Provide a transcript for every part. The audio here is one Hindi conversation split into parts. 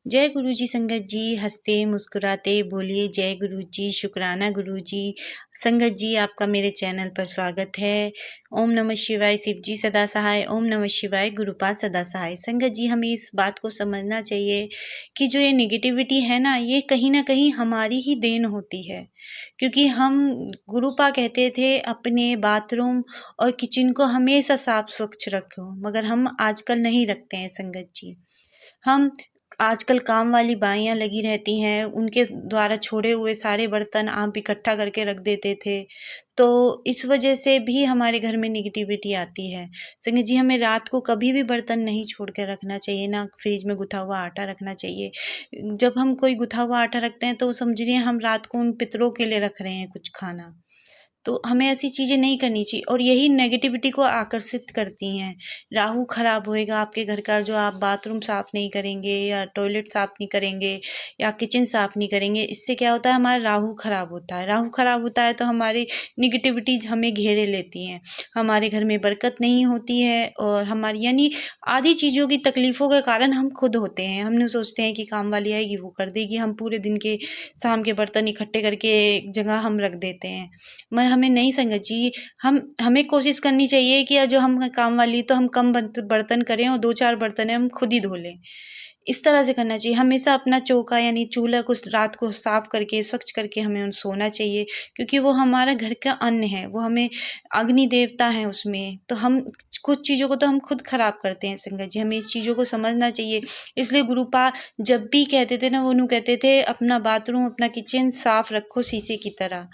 जय गुरु जी संगत जी, हँसते मुस्कुराते बोलिए जय गुरु जी, शुक्राना गुरु जी। संगत जी, आपका मेरे चैनल पर स्वागत है। ओम नमः शिवाय, शिव जी सदा सहाय। ओम नमः शिवाय, गुरुपाद सदा सहाय। संगत जी, हमें इस बात को समझना चाहिए कि जो ये नेगेटिविटी है ना, ये कहीं न कहीं हमारी ही देन होती है। क्योंकि हम गुरुपा कहते थे अपने बाथरूम और किचन को हमेशा साफ स्वच्छ रखो, मगर हम आजकल नहीं रखते हैं संगत जी। हम आजकल काम वाली बाइयाँ लगी रहती हैं, उनके द्वारा छोड़े हुए सारे बर्तन आप इकट्ठा करके रख देते थे। तो इस वजह से भी हमारे घर में नेगेटिविटी आती है। संगत जी, हमें रात को कभी भी बर्तन नहीं छोड़ के रखना चाहिए, ना फ्रिज में गुथा हुआ आटा रखना चाहिए। जब हम कोई गुथा हुआ आटा रखते हैं तो समझिए हम रात को उन पितरों के लिए रख रहे हैं कुछ खाना। तो हमें ऐसी चीज़ें नहीं करनी चाहिए और यही नेगेटिविटी को आकर्षित करती हैं। राहु खराब होएगा आपके घर का, जो आप बाथरूम साफ़ नहीं करेंगे या टॉयलेट साफ़ नहीं करेंगे या किचन साफ़ नहीं करेंगे, इससे क्या होता है, हमारा राहु खराब होता है। राहु खराब होता है तो हमारी नेगेटिविटीज़ हमें घेरे लेती हैं। हमारे घर में बरकत नहीं होती है और हमारी यानी आधी चीज़ों की तकलीफ़ों का कारण हम खुद होते हैं। हम नहीं सोचते हैं कि काम वाली आएगी वो कर देगी, हम पूरे दिन के शाम के बर्तन इकट्ठे करके एक जगह हम रख देते हैं। मगर हमें नहीं संगत जी, हमें कोशिश करनी चाहिए कि जो हम काम वाली तो हम कम बर्तन करें और 2-4 बर्तन है हम खुद ही धो लें। इस तरह से करना चाहिए। हमेशा अपना चौका यानी चूल्हा को रात को साफ करके, स्वच्छ करके हमें सोना चाहिए, क्योंकि वो हमारा घर का अन्न है, वो हमें अग्नि देवता हैं उसमें। तो हम कुछ चीज़ों को तो हम खुद खराब करते हैं संगत जी, हमें इस चीज़ों को समझना चाहिए। इसलिए गुरुपा जब भी कहते थे ना, वो यूँ कहते थे अपना बाथरूम, अपना किचन साफ रखो शीशे की तरह,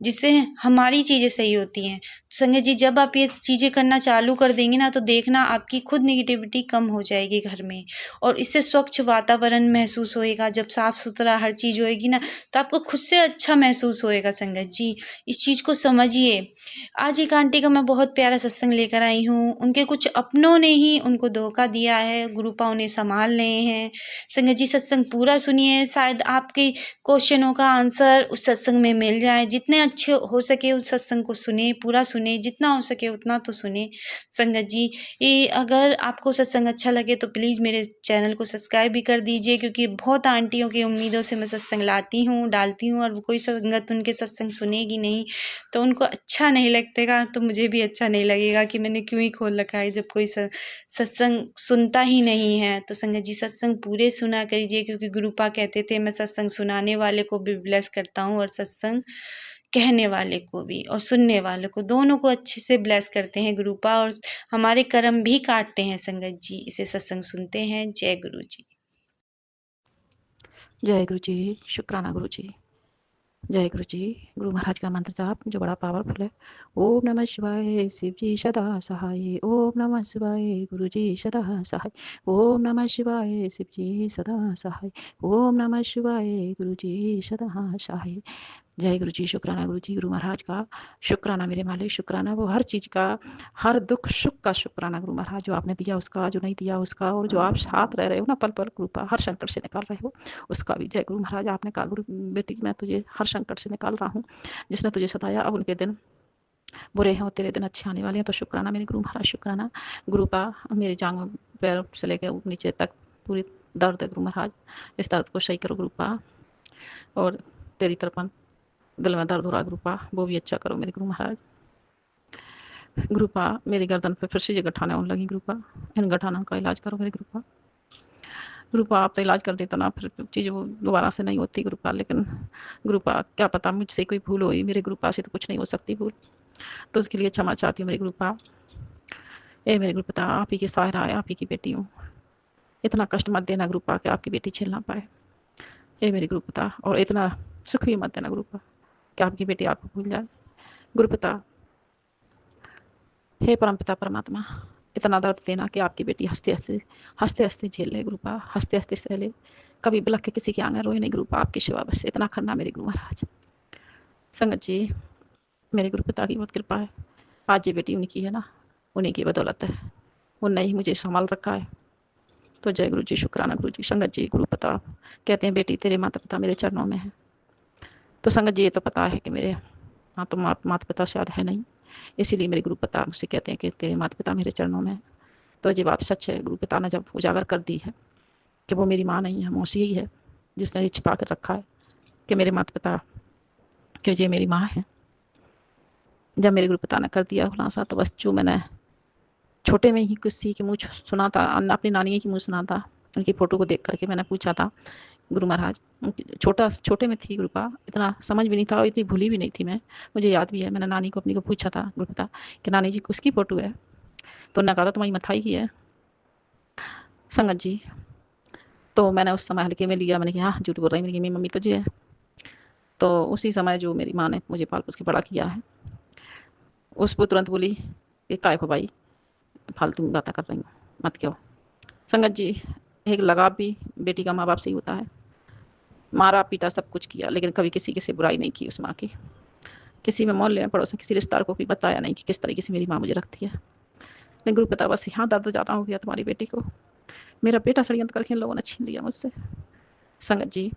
जिससे हमारी चीज़ें सही होती हैं। संगत जी, जब आप ये चीज़ें करना चालू कर देंगी ना, तो देखना आपकी खुद नेगेटिविटी कम हो जाएगी घर में और इससे स्वच्छ वातावरण महसूस होएगा। जब साफ-सुथरा हर चीज़ होएगी ना, तो आपको खुद से अच्छा महसूस होएगा संगत जी। इस चीज़ को समझिए। आज एक आंटी का मैं बहुत प्यारा सत्संग लेकर आई हूँ। उनके कुछ अपनों ने ही उनको धोखा दिया है, गुरुपा उन्हें सँभाल रहे हैं। संगत जी, सत्संग पूरा सुनिए, शायद आपके क्वेश्चनों का आंसर उस सत्संग में मिल जाए। जितने अच्छे हो सके उस सत्संग को सुने, पूरा सुने, जितना हो सके उतना तो सुने। संगत जी, ये अगर आपको सत्संग अच्छा लगे तो प्लीज़ मेरे चैनल को सब्सक्राइब भी कर दीजिए, क्योंकि बहुत आंटियों की उम्मीदों से मैं सत्संग लाती हूँ, डालती हूँ और वो कोई संगत उनके सत्संग सुनेगी नहीं, तो उनको अच्छा नहीं लगेगा, तो मुझे भी अच्छा नहीं लगेगा कि मैंने क्यों ही खोल रखा है जब कोई सत्संग सुनता ही नहीं है। तो संगत जी, सत्संग पूरे सुना करिए, क्योंकि गुरुपा कहते थे मैं सत्संग सुनाने वाले को भी ब्लेस करता हूँ और सत्संग कहने वाले को भी और सुनने वाले को, दोनों को अच्छे से ब्लेस करते हैं गुरुपा और हमारे कर्म भी काटते हैं संगत जी। इसे सत्संग सुनते हैं। जय गुरु जी। जय गुरु जी, शुक्राना गुरु जी। जय गुरु जी। गुरु महाराज का मंत्र जाप जो बड़ा पावरफुल है। ओम नमः शिवाय, शिव जी सदा सहाय। ओम नमः शिवाय, गुरु जी सदा सहाय। ओम नमः शिवाय, शिव जी सदा सहाय। ओम नमः शिवाय, गुरु जी सदा सहाय। जय गुरु जी, शुक्राना गुरु जी। गुरु महाराज का शुक्राना मेरे मालिक, शुक्राना वो हर चीज़ का, हर दुख सुख का शुक्राना गुरु महाराज, जो आपने दिया उसका, जो नहीं दिया उसका, और जो आप साथ रह रहे हो ना पल पल कृपा हर संकट से निकाल रहे हो उसका भी। जय गुरु महाराज। आपने कहा गुरु बेटी मैं तुझे हर संकट से निकाल रहा हूँ, जिसने तुझे सताया अब उनके दिन बुरे हैं और तेरे दिन अच्छे आने वाले हैं। तो शुक्राना मेरे गुरु महाराज, शुक्राना। गुरु का मेरे जांग पैर से लेकर नीचे तक पूरी दर्द है गुरु महाराज, इस दर्द को सही करो गुरु पा, और तेरी तरफन दिल में दर्द हो रहा है गुरुपा, वो भी अच्छा करो मेरे गुरु महाराज। गुरुपा मेरी गर्दन पे फिर से ये गठाने होने लगी गुरुपा, इन गठानों का इलाज करो मेरे गुरुपा। गुरुपा आप तो इलाज कर देता ना, फिर चीज़ वो दोबारा से नहीं होती गुरुपा, लेकिन गुरुपा क्या पता मुझसे कोई भूल हुई, मेरे गुरुपा से तो कुछ नहीं हो सकती भूल, तो उसके लिए क्षमा चाहती हूँ मेरे गुरुपा। ए मेरे गुरुपता, आप ही की सहारा है, आप ही की बेटी हूँ, इतना कष्ट मत देना गुरुपा कि आपकी बेटी झेल ना पाए। ए मेरे गुरुपता, और इतना सुख भी मत देना गुरुपा कि आपकी बेटी आपको भूल जाए। गुरुपिता, हे परमपिता परमात्मा, इतना दर्द देना कि आपकी बेटी हंसते हंसते झेल ले गुरुपा, हंसते हंसते सह ले, कभी बिलख के किसी के आंगन रोए नहीं गुरुपा, आपकी सेवा बस इतना करना मेरे गुरु महाराज। संगत जी, मेरे गुरुपिता की बहुत कृपा है, आज ये बेटी उनकी है ना, उन्हीं की बदौलत है, उनने ही मुझे संभाल रखा है। तो जय गुरु जी, शुक्राना गुरु जी। संगत जी, गुरुपिता कहते हैं बेटी तेरे माता पिता मेरे चरणों में है, तो संगत जी ये तो पता है कि मेरे हाँ तो माता पिता शायद है नहीं, इसीलिए मेरे गुरु पिता मुझसे कहते हैं कि तेरे माता पिता मेरे चरणों में है। तो ये बात सच है, गुरु पिता ने जब उजागर कर दी है कि वो मेरी माँ नहीं है, मौसी ही है, जिसने ये छिपा कर रखा है कि मेरे माता पिता कि ये मेरी माँ है। जब मेरे गुरु पिता ने कर दिया खुलासा, तो बस जो मैंने छोटे में ही किसी के मुँह सुना था, अपनी नानी के मुँह सुना था, उनकी फ़ोटो को देख करके मैंने पूछा था, गुरु महाराज, छोटे में थी कृपा, इतना समझ भी नहीं था और इतनी भूली भी नहीं थी मैं। मुझे याद भी है, मैंने नानी को अपनी को पूछा था गुरु पिता कि नानी जी किसकी फ़ोटो है? तो उन्होंने कहा था तुम्हारी मथाई की है संगत जी। तो मैंने उस समय हल्के में लिया, मैंने कहा हाँ झूठ बोल रही, मेरी मम्मी तो जी है। तो उसी समय जो मेरी माँ ने मुझे पाल पोस के बड़ा किया है, उस पर तुरंत बोली कि काय को भाई फालतू में बातें कर रही हूँ, मत क्यों। संगत जी, एक लगाव भी बेटी का माँ बाप से ही होता है। मारा पीटा सब कुछ किया, लेकिन कभी किसी से बुराई नहीं की उस माँ की। किसी में मोहल्ले में पड़ोस में किसी रिश्तेदार को भी बताया नहीं कि किस तरीके से मेरी माँ मुझे रखती है। लेकिन गुरु पिता बस यहाँ दर्द ज़्यादा हो गया तुम्हारी बेटी को, मेरा बेटा षड्यंत्र करके इन लोगों ने छीन लिया मुझसे। संगत जी,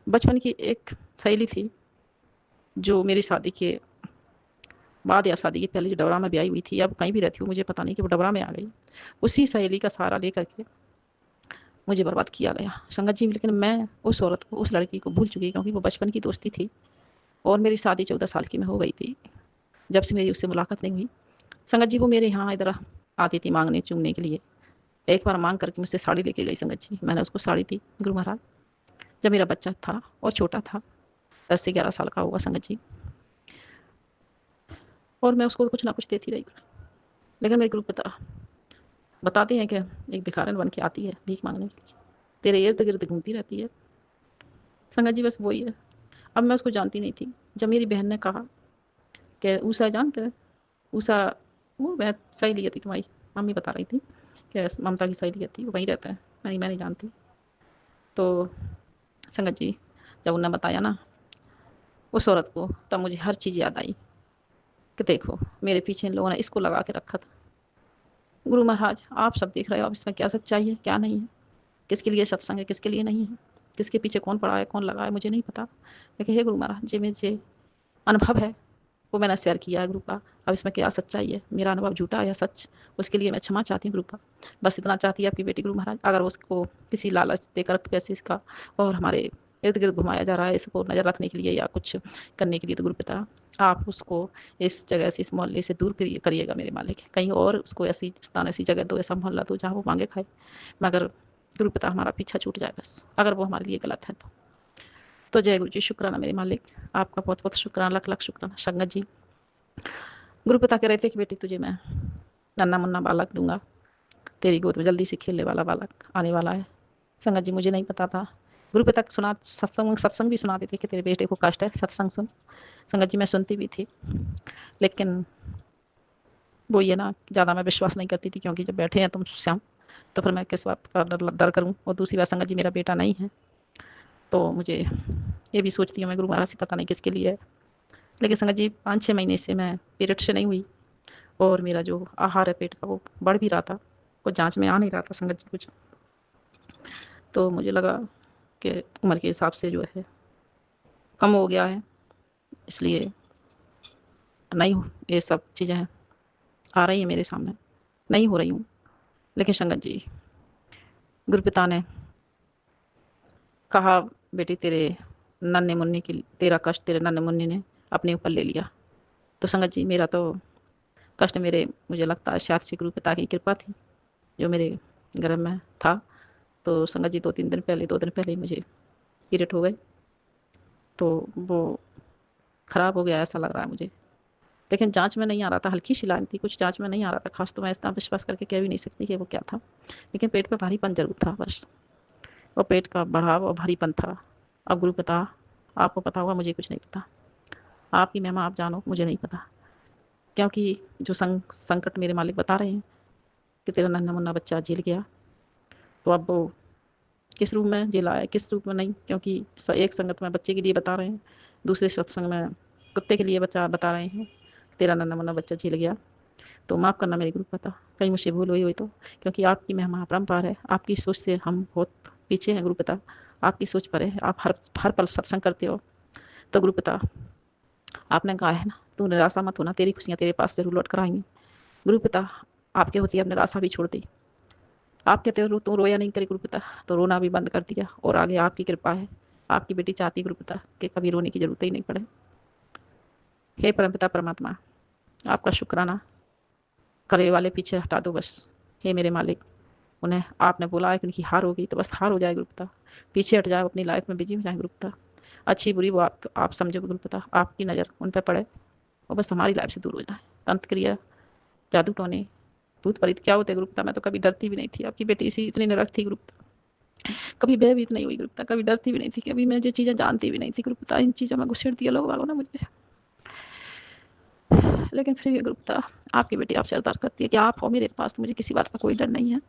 बचपन की एक सहेली थी जो मेरी शादी के बाद या शादी के पहले जो डबरा में ब्याही हुई थी, अब कहीं भी रहती हूँ मुझे पता नहीं कि वो डबरा में आ गई। उसी सहेली का सहारा लेकर के मुझे बर्बाद किया गया संगत जी। लेकिन मैं उस औरत को, उस लड़की को भूल चुकी, क्योंकि वो बचपन की दोस्ती थी और मेरी शादी 14 साल की में हो गई थी जब से मेरी उससे मुलाकात नहीं हुई। संगत जी, वो मेरे यहाँ इधर आती थी मांगने चूमने के लिए। एक बार मांग करके मुझसे साड़ी लेके गई संगत जी, मैंने उसको साड़ी दी गुरु महाराज, जब मेरा बच्चा था और छोटा था, 10 से 11 साल का होगा संगत जी। और मैं उसको कुछ ना कुछ देती रही। लेकिन मेरे गुरु पिता बताते हैं कि एक भिखारन बन के आती है भीख मांगने के लिए, तेरे इर्द गिर्द घूमती रहती है। संगत जी, बस वही है। अब मैं उसको जानती नहीं थी। जब मेरी बहन ने कहा कि ऊषा जानते हैं, ऊषा वो मैं सहेली थी तुम्हारी, मम्मी बता रही थी कि ममता की सहेली थी, वो वहीं रहता है। मैं नहीं जानती। तो संगत जी, जब उन्होंने बताया ना उस औरत को, तब मुझे हर चीज़ याद आई कि देखो मेरे पीछे इन लोगों ने इसको लगा के रखा था। गुरु महाराज, आप सब देख रहे हो, अब इसमें क्या सच्चाई है क्या नहीं है, किसके लिए सत्संग है किसके लिए नहीं है, किसके पीछे कौन पड़ा है कौन लगा है, मुझे नहीं पता। लेकिन हे गुरु महाराज, जो मुझे अनुभव है वो मैंने शेयर किया है गुरु का। अब इसमें क्या सच्चाई है, मेरा अनुभव झूठा या सच, उसके लिए मैं क्षमा चाहती हूँ गुरु का। बस इतना चाहती है आपकी बेटी गुरु महाराज, अगर उसको किसी लालच देकर पैसे इसका और हमारे इर्द गिर्द घुमाया जा रहा है इसको नज़र रखने के लिए या कुछ करने के लिए, तो गुरु पिता आप उसको इस जगह से, इस मोहल्ले से दूर करिएगा मेरे मालिक। कहीं और उसको ऐसी स्थान, ऐसी जगह दो, ऐसा मोहल्ला दो जहाँ वो मांगे खाए, मगर गुरु पिता हमारा पीछा छूट जाए बस, अगर वो हमारे लिए गलत है तो जय गुरु जी, शुक्राना मेरे मालिक, आपका बहुत बहुत शुक्राना, लख लख शुक्राना। संगत जी, गुरु पिता कह रहे थे कि बेटी तुझे मैं नन्ना मुन्ना बालक दूंगा, तेरी गोद में जल्दी से खेलने वाला बालक आने वाला है। संगत जी, मुझे नहीं पता था। गुरु पिता सुना, सत्संग भी सुनाते थे कि तेरे बेटे को कष्ट है, सत्संग सुन। संगत जी, मैं सुनती भी थी, लेकिन वो ये ना ज़्यादा मैं विश्वास नहीं करती थी, क्योंकि जब बैठे हैं तुम श्याम, तो फिर मैं किस बात का डर करूँ। और दूसरी बात संगत जी, मेरा बेटा नहीं है, तो मुझे ये भी सोचती हूँ मैं गुरु महाराज से पता नहीं किसके लिए है। लेकिन संगत जी, 5-6 महीने से मैं पीरियड से नहीं हुई, और मेरा जो आहार है पेट का वो बढ़ भी रहा था, कुछ जांच में आ नहीं रहा था संगत जी कुछ। तो मुझे लगा कि उम्र के हिसाब से जो है कम हो गया है, इसलिए नहीं ये सब चीज़ें आ रही हैं मेरे सामने, नहीं हो रही हूँ। लेकिन संगत जी, गुरुपिता ने कहा बेटी तेरे नन्हे मुन्ने की, तेरा कष्ट तेरे नन्हे मुन्ने ने अपने ऊपर ले लिया। तो संगत जी, मेरा तो कष्ट मेरे, मुझे लगता है शायद से गुरुपिता की कृपा थी जो मेरे गर्भ में था। तो संगत जी, 2 दिन पहले ही मुझे पीरियड हो गए, तो वो ख़राब हो गया ऐसा लग रहा है मुझे। लेकिन जांच में नहीं आ रहा था, हल्की सी लाइन थी, कुछ जांच में नहीं आ रहा था खास, तो मैं इतना विश्वास करके कह भी नहीं सकती कि वो क्या था। लेकिन पेट पे भारीपन जरूर था बस, और पेट का बढ़ाव और भारीपन था। अब गुरु पिता, आपको पता होगा, मुझे कुछ नहीं पता, आपकी महिमा आप जानो, मुझे नहीं पता। क्योंकि जो संकट मेरे मालिक बता रहे हैं कि तेरा नन्हा मुन्ना बच्चा जेल गया, तो अब वो किस रूप में जेल आया किस रूप में नहीं, क्योंकि एक संगत में बच्चे के लिए बता रहे हैं, दूसरे सत्संग में कुत्ते के लिए बच्चा बता रहे हैं तेरा नन्हा मुन्ना बच्चा जेल गया। तो माफ़ करना मेरे गुरु पिता, कहीं मुझसे भूल हुई तो, क्योंकि आपकी महिमा अपरंपार है, आपकी सोच से हम बहुत पीछे हैं गुरु पिता, आपकी सोच पर है, आप हर पल सत्संग करते हो। तो गुरु पिता, आपने कहा है ना, तू निराशा मत होना, तेरी खुशियाँ तेरे पास जरूर लौट कर आएंगी। गुरु पिता, आपके होती अब निराशा भी छोड़ दी, आप कहते हो तू रोया नहीं करे गुरुपिता, तो रोना भी बंद कर दिया और आगे आपकी कृपा है। आपकी बेटी चाहती गुरुपिता कि कभी रोने की जरूरत ही नहीं पड़े। हे परमपिता परमात्मा, आपका शुक्राना। करे वाले पीछे हटा दो बस। हे मेरे मालिक, उन्हें आपने बोला है कि उनकी हार हो गई तो बस हार हो जाए गुरुपिता, पीछे हट जाए, अपनी लाइफ में बिजी हो जाए गुरुपिता। अच्छी बुरी वो आप समझो गुरुपिता, आपकी नज़र उन पर पड़े और बस हमारी लाइफ से दूर हो जाए। तंत्र क्रिया, जादू टोने, भूत प्रेत क्या होते गुरुपिता, मैं तो कभी डरती भी नहीं थी। आपकी बेटी इसी इतनी निरख थी गुरुपिता, कभी भयभीत नहीं हुई गुरुपिता, कभी डरती भी नहीं थी, कभी मैं जो चीज़ें जानती भी नहीं थी गुरुपिता, इन चीज़ों में घुसेड़ दिया लोग वालों ने मुझे। लेकिन फिर भी गुरुपिता, आपकी बेटी आपसे अरदास करती है कि आप हो मेरे पास, तो मुझे किसी बात का कोई डर नहीं है।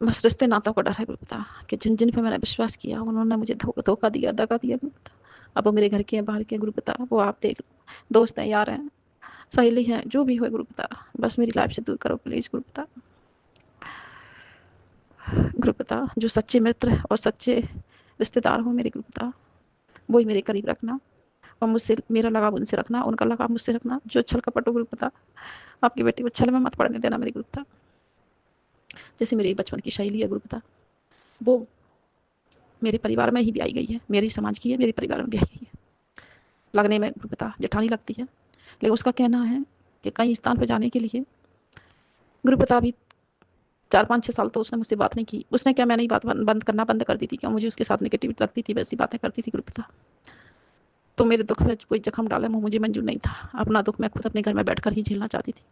बस रिश्ते नातों का डर है गुरुपिता, कि जिन जिन पे मैंने विश्वास किया उन्होंने मुझे धोखा दिया, दगा दिया गुरुपिता। अब वो मेरे घर के हैं, बाहर के हैं गुरुपिता, वो आप देख लो, दोस्त हैं, यार हैं, सहेली हैं, जो भी हो गुरुपिता, बस मेरी लाइफ से दूर करो प्लीज़ गुरुपिता। गुरुपिता, जो सच्चे मित्र और सच्चे रिश्तेदार हो मेरे गुरुपिता, वही मेरे करीब रखना, और मुझसे मेरा लगाव उनसे रखना, उनका लगाव मुझसे रखना। जो छल कपट हो गुरुपिता, आपकी बेटी को छल में मत पड़ने देना मेरे गुरुपिता। जैसे मेरी बचपन की शैली है गुरुपिता, वो मेरे परिवार में ही भी आई गई है, मेरी समाज की है, मेरे परिवार में भी आई गई है। लगने में गुरुपिता जेठानी लगती है, लेकिन उसका कहना है कि कई स्थान पर जाने के लिए गुरुपिता अभी 4 5 6 साल तो उसने मुझसे बात नहीं की। उसने क्या, मैंने ही बात बंद करना बंद कर दी थी, क्यों मुझे उसके साथ नेगेटिविटी लगती थी, वैसी बातें करती थी गुरुपिता। तो मेरे दुख में कोई जख्म डाले वो मुझे मंजूर नहीं था। अपना दुख मैं खुद अपने घर में बैठकर ही झेलना चाहती थी।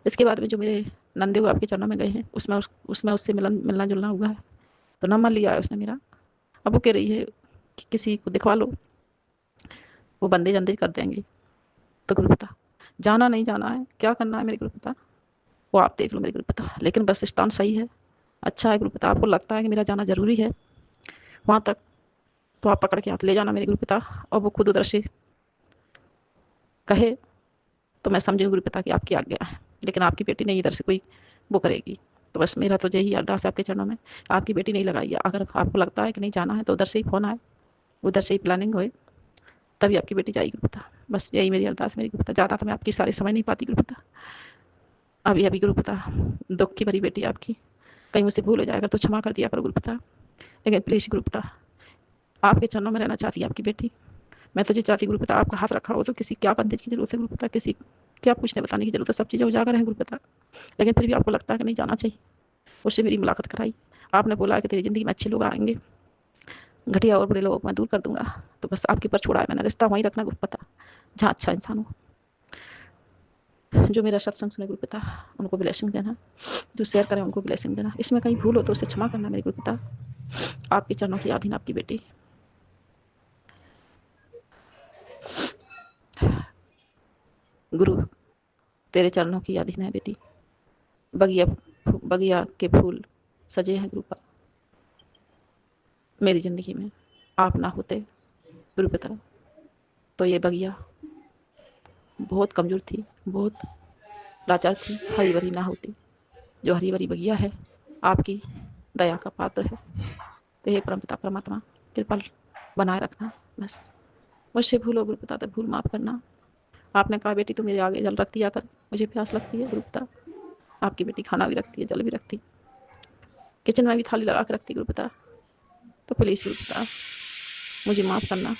इसके बाद में जो मेरे नंदे आपके चरणों में गए हैं, उसमें उससे मिलना जुलना हुआ है, तो न मान लिया है उसने मेरा। अब वो कह रही है कि किसी को दिखवा लो, वो बंदे जंदे कर देंगे। तो गुरुपिता, जाना नहीं जाना है, क्या करना है मेरे गुरुपिता, वो आप देख लो मेरे गुरुपिता। लेकिन बस स्थान सही है, अच्छा है गुरुपिता। आपको लगता है कि मेरा जाना जरूरी है वहाँ तक, तो आप पकड़ के हाथ ले जाना मेरे गुरुपिता। और वो खुद उधर से कहे तो मैं समझूँ गुरुपिता कि आपकी आज्ञा है, लेकिन आपकी बेटी नहीं इधर से कोई वो करेगी। तो बस मेरा तो यही अरदास है आपके चरणों में, आपकी बेटी नहीं लगाइए। अगर आपको लगता है कि नहीं जाना है तो उधर से ही फोन आए, उधर से ही प्लानिंग होए, तभी आपकी बेटी जाएगी गुरुपिता। बस यही मेरी अरदास मेरी गुरुपिता। ज़्यादा तो मैं आपकी सारी समझ नहीं पाती गुरुपिता। अभी अभी गुरुपिता, दुख की भरी बेटी आपकी, कहीं मुझसे भूल हो जाएगा तो क्षमा कर दिया करो गुरुपिता। लेकिन प्लीज़ गुरुपिता, आपके चरणों में रहना चाहती है आपकी बेटी। मैं तो ये चाहती गुरुपिता, आपका हाथ रखा हो तो किसी क्या बंदेज की जरूरत है गुरुपिता, किसी क्या पूछने बताने की जरूरत है, सब चीज़ें उजागर हैं गुरुपिता। लेकिन फिर भी आपको लगता है कि नहीं जाना चाहिए। उससे मेरी मुलाकात कराई, आपने बोला कि तेरी ज़िंदगी में अच्छे लोग आएंगे, घटिया और बुरे लोगों को मैं दूर कर दूंगा। तो बस आपके ऊपर छोड़ा है मैंने, रिश्ता वहीं रखना गुरुपिता जहाँ अच्छा इंसान हो। जो मेरा सत्संग सुने गुरुपिता, उनको ब्लेसिंग देना, जो शेयर करें उनको ब्लेसिंग देना। इसमें कहीं भूल हो तो उसे क्षमा करना मेरे गुरुपिता। आपके चरणों की अधीन आपकी बेटी। गुरु, तेरे चरणों की अधीन है बेटी। बगिया बगिया के फूल सजे हैं गुरुपा मेरी ज़िंदगी में। आप ना होते गुरुपिता तो ये बगिया बहुत कमज़ोर थी, बहुत लाचार थी, हरी भरी ना होती। जो हरी भरी बगिया है, आपकी दया का पात्र है। तो हे परमपिता परमात्मा, कृपा बनाए रखना। बस मुझसे भूल हो गुरुपिता तो भूल माफ़ करना। आपने कहा बेटी तू मेरे आगे जल रख दिया कर, मुझे प्यास लगती है गुरुपिता। आपकी बेटी खाना भी रखती है, जल भी रखती, किचन में भी थाली लगा के रखती गुरुपिता। तो प्लीज़ गुरुपिता मुझे माफ़ करना,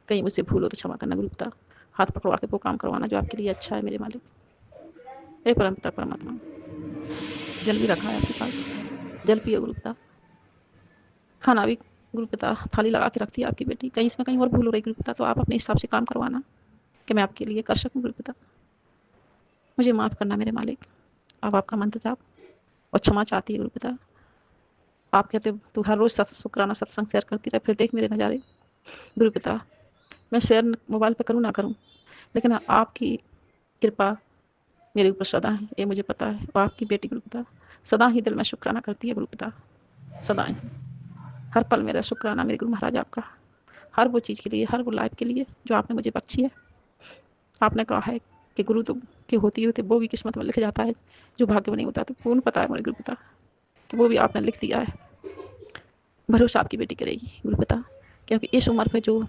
कहीं मुझसे भूल हो तो क्षमा करना गुरुपिता। हाथ पकड़वा के वो काम करवाना जो आपके लिए अच्छा है मेरे मालिक। हे परमपिता परमात्मा, जल भी रखा है आपके पास, जल पिए गुरुपिता। खाना भी गुरुपिता थाली लगा के रखती है आपकी बेटी, कहीं इसमें कहीं और भूल हो रही गुरुपिता तो आप अपने हिसाब से काम करवाना कि मैं आपके लिए कर सकूँ गुरुपिता। मुझे माफ़ करना मेरे मालिक। अब आपका मंत्र जाप और क्षमा चाहती है गुरुपिता। आप कहते हो तू हर रोज़ शुक्राना सत्संग शेयर करती रहे, फिर देख मेरे नज़ारे गुरुपिता। मैं शेयर मोबाइल पे करूँ ना करूँ, लेकिन आपकी कृपा मेरे ऊपर सदा है, ये मुझे पता है। और आपकी बेटी गुरुपिता सदा ही दिल में शुक्राना करती है गुरुपिता, सदा ही, हर पल मेरा शुक्राना मेरे गुरु महाराज आपका, हर वो चीज़ के लिए, हर वो लाइफ के लिए जो आपने मुझे बख्शी है। आपने कहा है कि गुरु तो के होते ही होते वो भी किस्मत में लिख जाता है जो भाग्य में नहीं होता। तो पूर्ण पता है मेरे गुरुपिता कि वो भी आपने लिख दिया है। भरोसा आपकी बेटी करेगी गुरुपिता, क्योंकि इस उम्र पे जो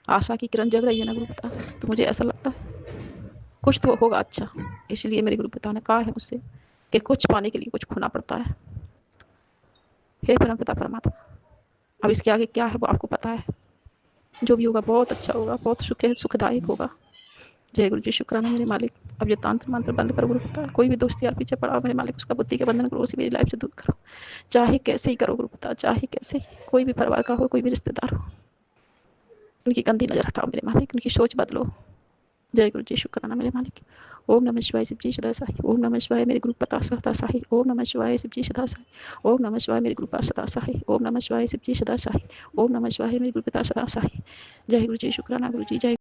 आशा की किरण जग रही है ना गुरुपिता, तो मुझे ऐसा लगता है कुछ तो होगा अच्छा। इसलिए मेरे गुरु पिता ने कहा है मुझसे कि कुछ पाने के लिए कुछ खोना पड़ता है। हे परम पिता परमात्मा, अब इसके आगे क्या है वो आपको पता है। जो भी होगा बहुत अच्छा होगा, बहुत सुखदायक होगा। जय गुरु जी, शुक्राना मेरे मालिक। अब ये तांत्र मंत्र बंद करो गुरु पिता। कोई भी दोस्त यार पीछे पड़ा हो मेरे मालिक, उसका बुद्धि के बंधन करो, उसे मेरी लाइफ से दूर करो। चाहे कैसे ही करो गुरु पिता, चाहे कैसे ही, कोई भी परिवार का हो, कोई भी रिश्तेदार हो, उनकी गंदी नजर हटाओ मेरे मालिक, उनकी सोच बदलो। जय गुरु जी, शुक्राना मेरे मालिक। ओम नमः शिवाय शिव जी सदा साई। ओम नमः शिवाय मेरे गुरु पिता सदा साई। ओम नमः शिवाय शिव जी सदा साई। ओम नमः शिवाय मेरे गुरु पिता सदा साई। ओम नमः शिवाय शिव जी सदा साई। ओम नमः शिवाय मेरे गुरु पिता सदा साई। जय गुरु जी, शुक्राना गुरु जी। जय